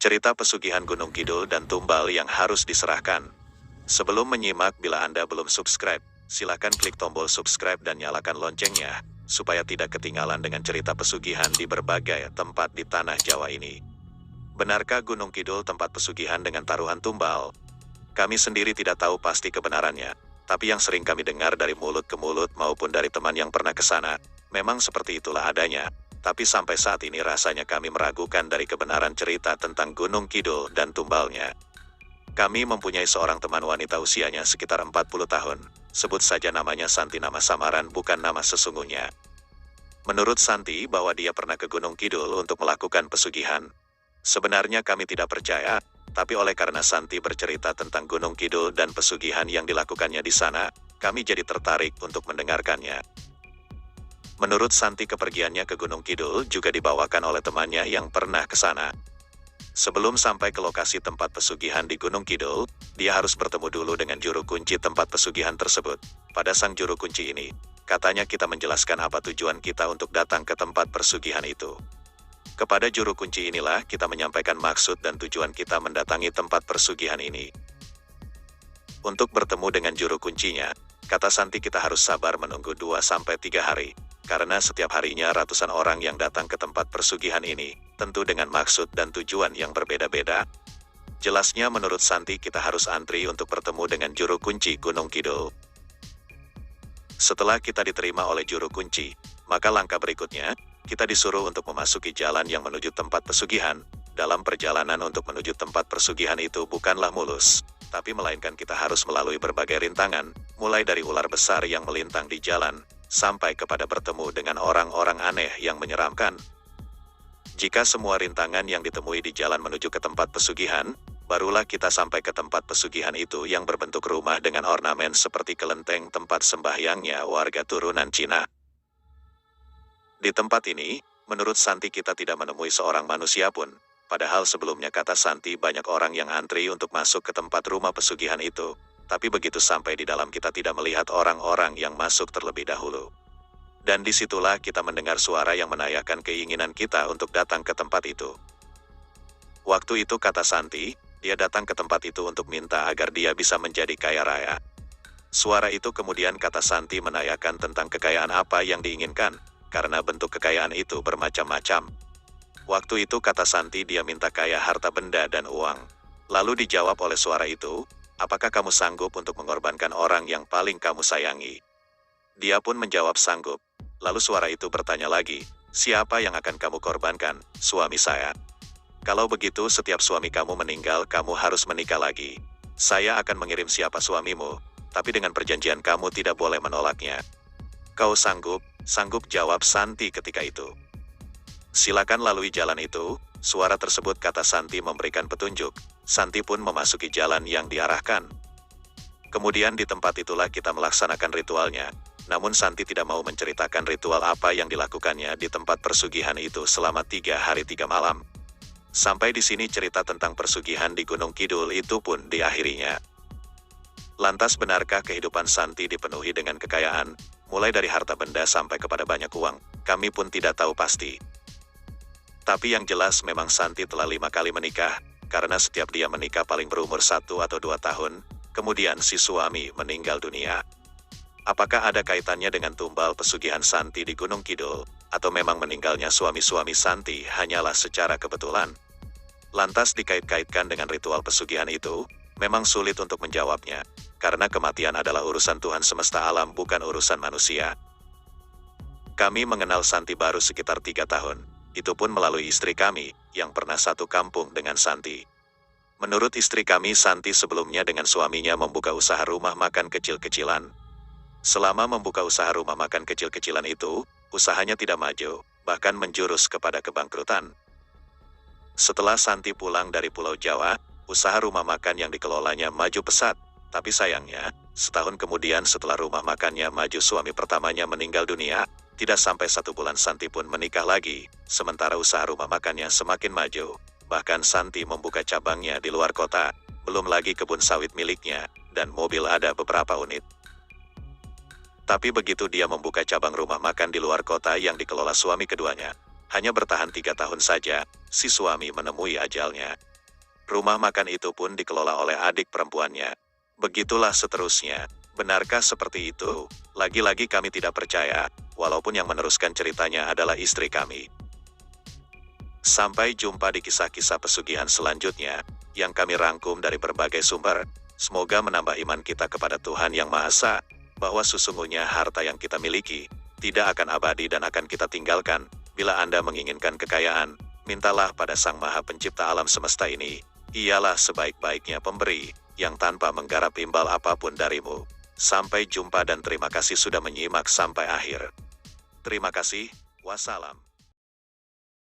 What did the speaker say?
Cerita pesugihan Gunung Kidul dan Tumbal yang harus diserahkan. Sebelum menyimak, bila Anda belum subscribe, silakan klik tombol subscribe dan nyalakan loncengnya, supaya tidak ketinggalan dengan cerita pesugihan di berbagai tempat di tanah Jawa ini. Benarkah Gunung Kidul tempat pesugihan dengan taruhan tumbal? Kami sendiri tidak tahu pasti kebenarannya, tapi yang sering kami dengar dari mulut ke mulut maupun dari teman yang pernah ke sana, memang seperti itulah adanya. Tapi sampai saat ini rasanya kami meragukan dari kebenaran cerita tentang Gunung Kidul dan tumbalnya. Kami mempunyai seorang teman wanita usianya sekitar 40 tahun. Sebut saja namanya Santi, nama samaran bukan nama sesungguhnya. Menurut Santi bahwa dia pernah ke Gunung Kidul untuk melakukan pesugihan. Sebenarnya kami tidak percaya, tapi oleh karena Santi bercerita tentang Gunung Kidul dan pesugihan yang dilakukannya di sana, kami jadi tertarik untuk mendengarkannya. Menurut Santi, kepergiannya ke Gunung Kidul juga dibawakan oleh temannya yang pernah ke sana. Sebelum sampai ke lokasi tempat pesugihan di Gunung Kidul, dia harus bertemu dulu dengan juru kunci tempat pesugihan tersebut. Pada sang juru kunci ini, katanya kita menjelaskan apa tujuan kita untuk datang ke tempat pesugihan itu. Kepada juru kunci inilah kita menyampaikan maksud dan tujuan kita mendatangi tempat pesugihan ini. Untuk bertemu dengan juru kuncinya, kata Santi, kita harus sabar menunggu 2-3 hari. Karena setiap harinya ratusan orang yang datang ke tempat pesugihan ini, tentu dengan maksud dan tujuan yang berbeda-beda. Jelasnya menurut Santi kita harus antri untuk bertemu dengan juru kunci Gunung Kidul. Setelah kita diterima oleh juru kunci, maka langkah berikutnya, kita disuruh untuk memasuki jalan yang menuju tempat pesugihan. Dalam perjalanan untuk menuju tempat pesugihan itu bukanlah mulus, tapi melainkan kita harus melalui berbagai rintangan, mulai dari ular besar yang melintang di jalan, sampai kepada bertemu dengan orang-orang aneh yang menyeramkan. Jika semua rintangan yang ditemui di jalan menuju ke tempat pesugihan, barulah kita sampai ke tempat pesugihan itu yang berbentuk rumah dengan ornamen seperti kelenteng tempat sembahyangnya warga turunan Cina. Di tempat ini, menurut Santi kita tidak menemui seorang manusia pun, padahal sebelumnya kata Santi banyak orang yang antri untuk masuk ke tempat rumah pesugihan itu. Tapi begitu sampai di dalam kita tidak melihat orang-orang yang masuk terlebih dahulu. Dan disitulah kita mendengar suara yang menanyakan keinginan kita untuk datang ke tempat itu. Waktu itu kata Santi, dia datang ke tempat itu untuk minta agar dia bisa menjadi kaya raya. Suara itu kemudian kata Santi menanyakan tentang kekayaan apa yang diinginkan, karena bentuk kekayaan itu bermacam-macam. Waktu itu kata Santi dia minta kaya harta benda dan uang. Lalu dijawab oleh suara itu, apakah kamu sanggup untuk mengorbankan orang yang paling kamu sayangi? Dia pun menjawab sanggup. Lalu suara itu bertanya lagi, siapa yang akan kamu korbankan? Suami saya. Kalau begitu setiap suami kamu meninggal kamu harus menikah lagi. Saya akan mengirim siapa suamimu, tapi dengan perjanjian kamu tidak boleh menolaknya. Kau sanggup? Sanggup, jawab Santi ketika itu. Silakan lalui jalan itu. Suara tersebut kata Santi memberikan petunjuk. Santi pun memasuki jalan yang diarahkan. Kemudian di tempat itulah kita melaksanakan ritualnya. Namun Santi tidak mau menceritakan ritual apa yang dilakukannya di tempat persugihan itu selama 3 hari 3 malam. Sampai di sini cerita tentang persugihan di Gunung Kidul itu pun diakhirinya. Lantas benarkah kehidupan Santi dipenuhi dengan kekayaan, mulai dari harta benda sampai kepada banyak uang? Kami pun tidak tahu pasti. Tapi yang jelas memang Santi telah 5 kali menikah, karena setiap dia menikah paling berumur 1 atau 2 tahun, kemudian si suami meninggal dunia. Apakah ada kaitannya dengan tumbal pesugihan Santi di Gunung Kidul, atau memang meninggalnya suami-suami Santi hanyalah secara kebetulan? Lantas dikait-kaitkan dengan ritual pesugihan itu, memang sulit untuk menjawabnya, karena kematian adalah urusan Tuhan semesta alam bukan urusan manusia. Kami mengenal Santi baru sekitar 3 tahun. Itu pun melalui istri kami, yang pernah satu kampung dengan Santi. Menurut istri kami, Santi sebelumnya dengan suaminya membuka usaha rumah makan kecil-kecilan. Selama membuka usaha rumah makan kecil-kecilan itu, usahanya tidak maju, bahkan menjurus kepada kebangkrutan. Setelah Santi pulang dari Pulau Jawa, usaha rumah makan yang dikelolanya maju pesat, tapi sayangnya, setahun kemudian setelah rumah makannya maju suami pertamanya meninggal dunia. Tidak sampai 1 bulan Santi pun menikah lagi, sementara usaha rumah makannya semakin maju. Bahkan Santi membuka cabangnya di luar kota, belum lagi kebun sawit miliknya, dan mobil ada beberapa unit. Tapi begitu dia membuka cabang rumah makan di luar kota yang dikelola suami keduanya, hanya bertahan 3 tahun saja, si suami menemui ajalnya. Rumah makan itu pun dikelola oleh adik perempuannya. Begitulah seterusnya. Benarkah seperti itu? Lagi-lagi kami tidak percaya, walaupun yang meneruskan ceritanya adalah istri kami. Sampai jumpa di kisah-kisah pesugihan selanjutnya, yang kami rangkum dari berbagai sumber. Semoga menambah iman kita kepada Tuhan Yang Maha Esa, bahwa sesungguhnya harta yang kita miliki, tidak akan abadi dan akan kita tinggalkan. Bila Anda menginginkan kekayaan, mintalah pada Sang Maha Pencipta alam semesta ini. Ialah sebaik-baiknya pemberi, yang tanpa menggarap imbal apapun darimu. Sampai jumpa dan terima kasih sudah menyimak sampai akhir. Terima kasih, wassalam.